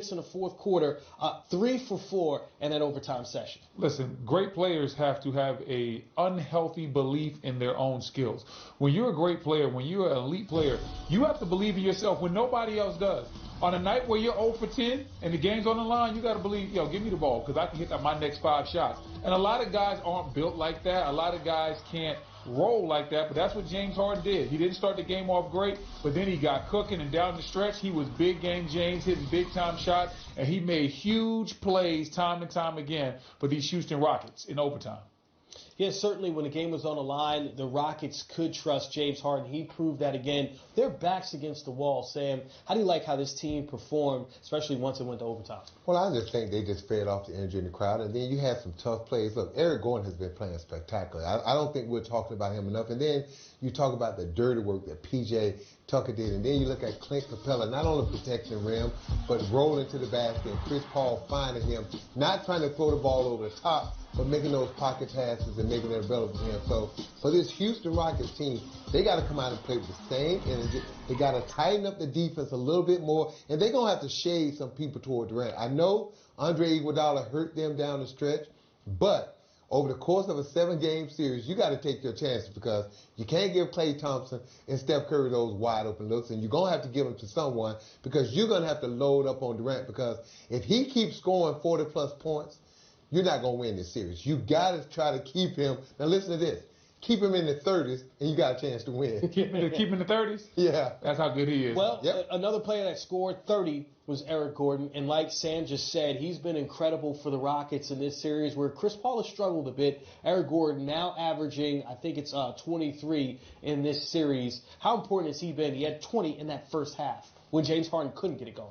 in the fourth quarter, 3 for 4 in that overtime session. Listen, great players have to have a unhealthy belief in their own skills. When you're a great player, when you're an elite player, you have to believe in yourself when nobody else does. On a night where you're 0 for 10 and the game's on the line, you got to believe, yo, give me the ball because I can hit my next 5 shots. And a lot of guys aren't built like that. A lot of guys can't roll like that, but that's what James Harden did. He didn't start the game off great, but then he got cooking, and down the stretch, he was big game James, hitting big-time shots, and he made huge plays time and time again for these Houston Rockets in overtime. Yeah, certainly when the game was on the line, the Rockets could trust James Harden. He proved that again. Their backs against the wall, Sam. How do you like how this team performed, especially once it went to overtime? Well, I just think they just fed off the energy in the crowd, and then you had some tough plays. Look, Eric Gordon has been playing spectacular. I don't think we're talking about him enough. And then you talk about the dirty work that P.J. Tucker did, and then you look at Clint Capella, not only protecting the rim, but rolling to the basket, and Chris Paul finding him, not trying to throw the ball over the top, but making those pocket passes and making it relevant for him. So for this Houston Rockets team, they got to come out and play with the same energy. They got to tighten up the defense a little bit more, and they're going to have to shade some people toward Durant. I know Andre Iguodala hurt them down the stretch, but over the course of a 7-game series, you got to take your chances because you can't give Klay Thompson and Steph Curry those wide open looks, and you're going to have to give them to someone because you're going to have to load up on Durant because if he keeps scoring 40-plus points, you're not going to win this series. You got to try to keep him. Now listen to this. Keep him in the 30s, and you got a chance to win. Keep him in the 30s? Yeah. That's how good he is. Well, another player that scored 30 was Eric Gordon, and like Sam just said, he's been incredible for the Rockets in this series where Chris Paul has struggled a bit. Eric Gordon now averaging, I think it's 23 in this series. How important has he been? He had 20 in that first half when James Harden couldn't get it going.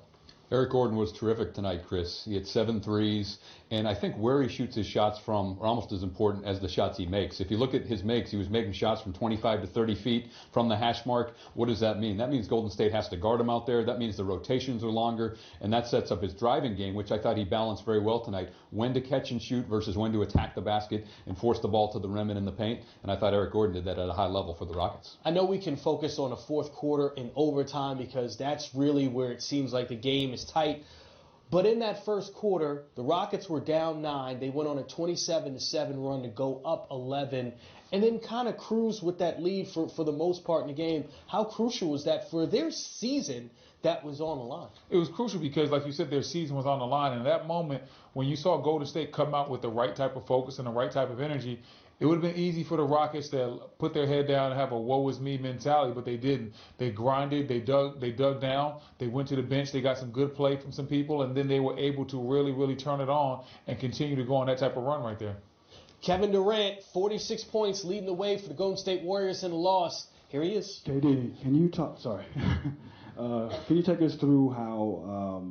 Eric Gordon was terrific tonight, Chris. He had 7 threes, and I think where he shoots his shots from are almost as important as the shots he makes. If you look at his makes, he was making shots from 25 to 30 feet from the hash mark. What does that mean? That means Golden State has to guard him out there. That means the rotations are longer, and that sets up his driving game, which I thought he balanced very well tonight. When to catch and shoot versus when to attack the basket and force the ball to the rim and in the paint, and I thought Eric Gordon did that at a high level for the Rockets. I know we can focus on the fourth quarter and overtime because that's really where it seems like the game is tight. But in that first quarter, the Rockets were down 9. They went on a 27-7 run to go up 11 and then kind of cruise with that lead for the most part in the game. How crucial was that for their season that was on the line? It was crucial because, like you said, their season was on the line. And at that moment, when you saw Golden State come out with the right type of focus and the right type of energy, it would have been easy for the Rockets to put their head down and have a woe is me mentality, but they didn't. They grinded, they dug down, they went to the bench, they got some good play from some people, and then they were able to really, really turn it on and continue to go on that type of run right there. Kevin Durant, 46 points, leading the way for the Golden State Warriors in the loss. Here he is. KD, can you talk? Sorry, can you take us through how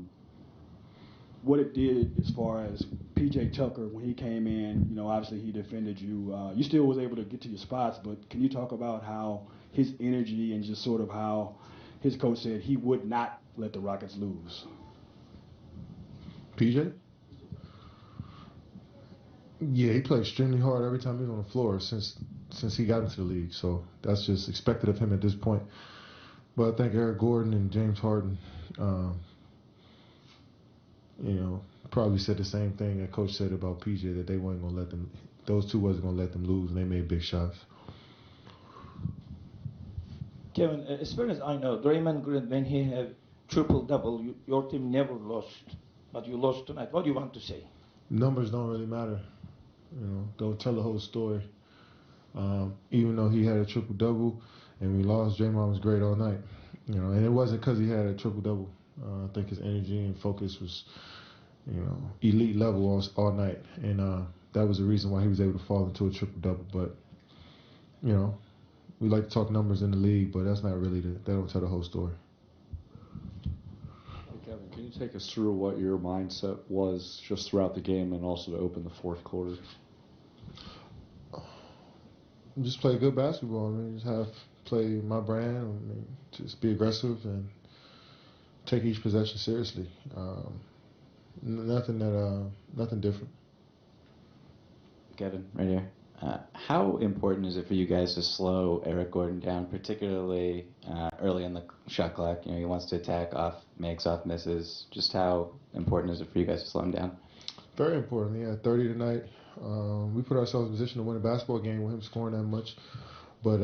what it did as far as P.J. Tucker when he came in? You know, obviously he defended you. You still was able to get to your spots, but can you talk about how his energy and just sort of how his coach said he would not let the Rockets lose? PJ? Yeah, he played extremely hard every time he was on the floor since he got into the league. So that's just expected of him at this point. But I think Eric Gordon and James Harden, probably said the same thing that Coach said about PJ, that they weren't going to let them, those two wasn't going to let them lose, and they made big shots. Kevin, as far as I know, Draymond Green, when he had triple-double, your team never lost, but you lost tonight. What do you want to say? Numbers don't really matter. Don't tell the whole story. Even though he had a triple-double and we lost, Draymond was great all night. And it wasn't because he had a triple-double. I think his energy and focus was, elite level all night. And that was the reason why he was able to fall into a triple-double. But, we like to talk numbers in the league, but that's not really, that don't tell the whole story. Kevin, can you take us through what your mindset was just throughout the game and also to open the fourth quarter? Just play good basketball. Just play my brand. Just be aggressive and take each possession seriously. Nothing different. Kevin, right here. How important is it for you guys to slow Eric Gordon down, particularly early in the shot clock? He wants to attack off makes, off misses. Just how important is it for you guys to slow him down? Very important. Yeah, 30 tonight. We put ourselves in position to win a basketball game with him scoring that much, but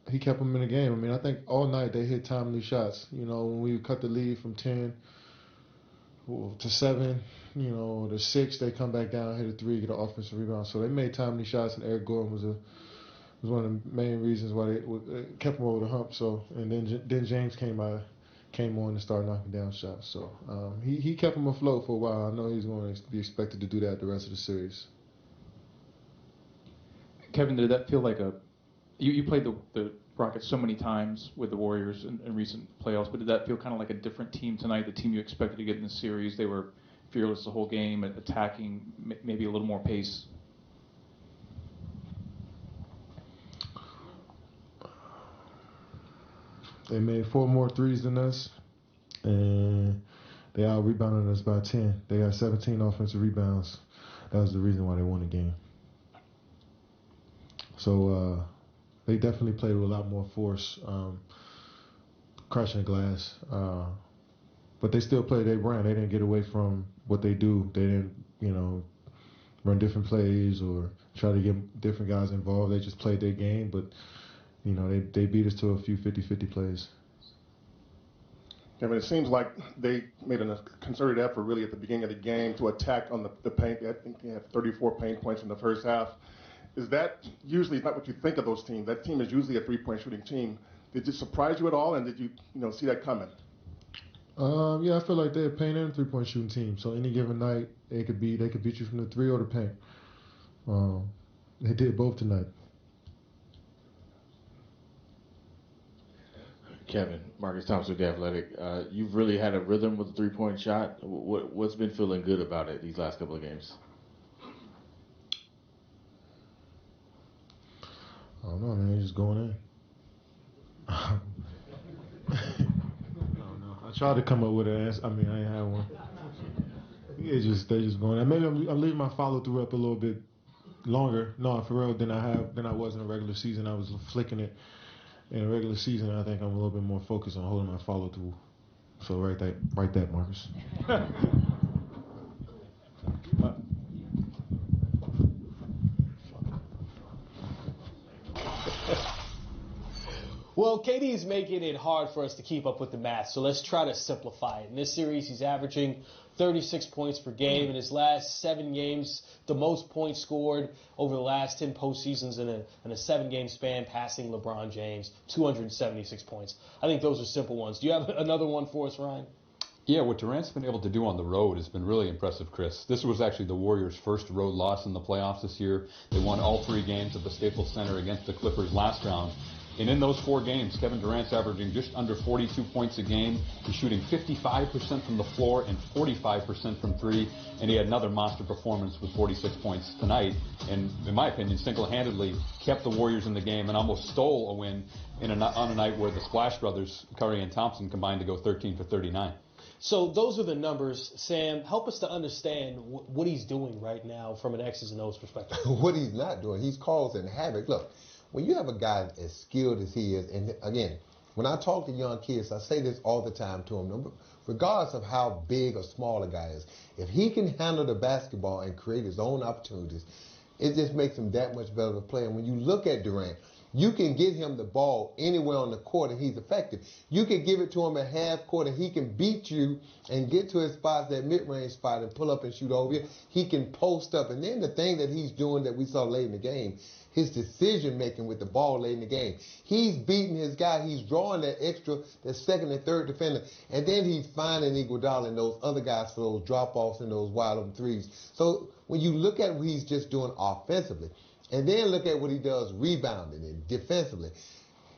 he kept them in the game. I mean, I think all night they hit timely shots. When we cut the lead from 10 to 7, to 6, they come back down, hit a 3, get an offensive rebound. So they made timely shots, and Eric Gordon was one of the main reasons why they kept him over the hump. So, and then James came on and started knocking down shots. So he kept him afloat for a while. I know he's going to be expected to do that the rest of the series. Kevin, did that feel like you played the Rockets so many times with the Warriors in recent playoffs, but did that feel kind of like a different team tonight, the team you expected to get in the series? They were fearless the whole game, attacking, maybe a little more pace. They made 4 more threes than us, and they out-rebounded us by 10. They got 17 offensive rebounds. That was the reason why they won the game. So they definitely played with a lot more force, crashing the glass. But they still played their brand. They didn't get away from what they do. They didn't, run different plays or try to get different guys involved. They just played their game, but they beat us to a few 50-50 plays. Kevin, it seems like they made a concerted effort really at the beginning of the game to attack on the paint. I think they had 34 paint points in the first half. Is that usually not what you think of those teams? That team is usually a three-point shooting team. Did it surprise you at all, and did you see that coming? Yeah, I feel like they're a paint and three-point shooting team. So any given night, they could beat you from the 3 or the paint. They did both tonight. Kevin, Marcus Thompson with The Athletic. You've really had a rhythm with the three-point shot. What's been feeling good about it these last couple of games? I don't know, man. He's just going in. I don't know. I tried to come up with an answer. I ain't had one. They just going in. Maybe I'm leaving my follow through up a little bit longer. No, for real, than I was in a regular season. I was flicking it in a regular season. I think I'm a little bit more focused on holding my follow through. So write that, Marcus. Well, KD's making it hard for us to keep up with the math, so let's try to simplify it. In this series, he's averaging 36 points per game. In his last 7 games, the most points scored over the last 10 postseasons in a 7-game span, passing LeBron James, 276 points. I think those are simple ones. Do you have another one for us, Ryan? Yeah, what Durant's been able to do on the road has been really impressive, Chris. This was actually the Warriors' first road loss in the playoffs this year. They won all 3 games at the Staples Center against the Clippers last round. And in those 4 games, Kevin Durant's averaging just under 42 points a game. He's shooting 55% from the floor and 45% from 3. And he had another monster performance with 46 points tonight. And in my opinion, single-handedly kept the Warriors in the game and almost stole a win on a night where the Splash Brothers, Curry and Thompson, combined to go 13 for 39. So those are the numbers. Sam, help us to understand what he's doing right now from an X's and O's perspective. What he's not doing, he's causing havoc. Look, when you have a guy as skilled as he is, and again, when I talk to young kids, I say this all the time to them, regardless of how big or small a guy is, if he can handle the basketball and create his own opportunities, it just makes him that much better of a player. And when you look at Durant, you can get him the ball anywhere on the court and he's effective. You can give it to him at half court and he can beat you and get to his spots, that mid-range spot, and pull up and shoot over you. He can post up. And then the thing that he's doing that we saw late in the game, his decision-making with the ball late in the game. He's beating his guy. He's drawing that extra, that second and third defender. And then he's finding Iguodala and those other guys for those drop-offs and those wide-open threes. So when you look at what he's just doing offensively, and then look at what he does rebounding and defensively,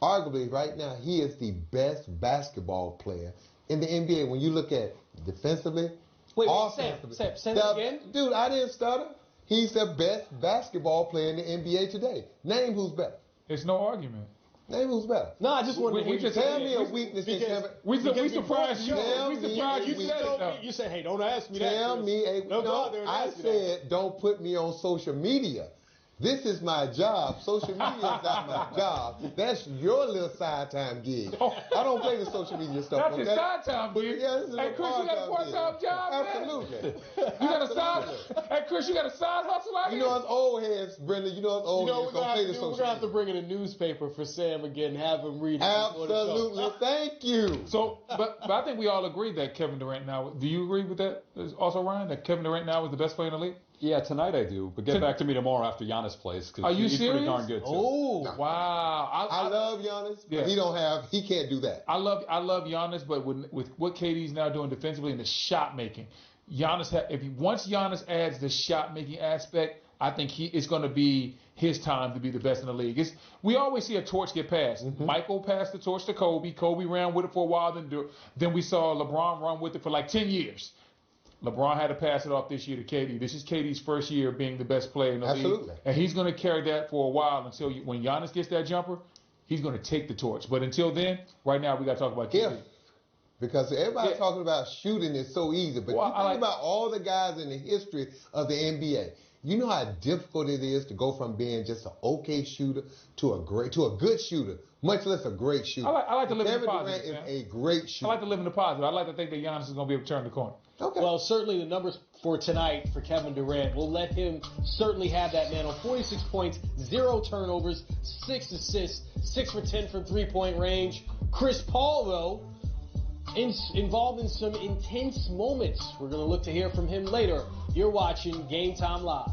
arguably right now he is the best basketball player in the NBA. When you look at defensively, offensively. Sam, say that again? Dude, I didn't stutter. He's the best basketball player in the NBA today. Name who's better. It's no argument. Name who's better. No, I just wanted to tell me a weakness in Kevin. We surprised you. We surprised you said it though. You said, hey, don't ask me that. Tell me a no, I said don't put me on social media. This is my job. Social media is not my job. That's your little side time gig. I don't play the social media stuff. That's your side time gig. Yeah, this is Hey, Chris, you got a part-time job, man? Absolutely. You got a side. Hey, Chris, you got a side hustle out You here? know us old heads, Brenda. You know us old heads. We're gonna have to bring in a newspaper for Sam again, have him read it. Absolutely. Thank you. So, but I think we all agree that Kevin Durant now. Do you agree with that? Also, Ryan, that Kevin Durant now is the best player in the league? Yeah, tonight I do. But get back to me tomorrow after Giannis plays. Are you he's serious? pretty darn good, too. Oh, wow. I love Giannis, but he can't do that. I love Giannis, but with what KD's now doing defensively and the shot making, once Giannis adds the shot making aspect, I think it's going to be his time to be the best in the league. We always see a torch get passed. Mm-hmm. Michael passed the torch to Kobe. Kobe ran with it for a while. Then we saw LeBron run with it for like 10 years. LeBron had to pass it off this year to KD. This is KD's first year being the best player in the league. And he's going to carry that for a while until when Giannis gets that jumper, he's going to take the torch. But until then, right now, we got to talk about KD. Because everybody's talking about shooting is so easy. But you think about all the guys in the history of the NBA. You know how difficult it is to go from being just an okay shooter to a good shooter, much less a great shooter. I like to live in the positive. Kevin Durant is a great shooter. I like to live in the positive. I like to think that Giannis is going to be able to turn the corner. Okay. Well, certainly the numbers for tonight for Kevin Durant will let him certainly have that mantle. 46 points, 0 turnovers, 6 assists, 6 for 10 from three-point range. Chris Paul, though, involved in some intense moments. We're going to look to hear from him later. You're watching Game Time Live.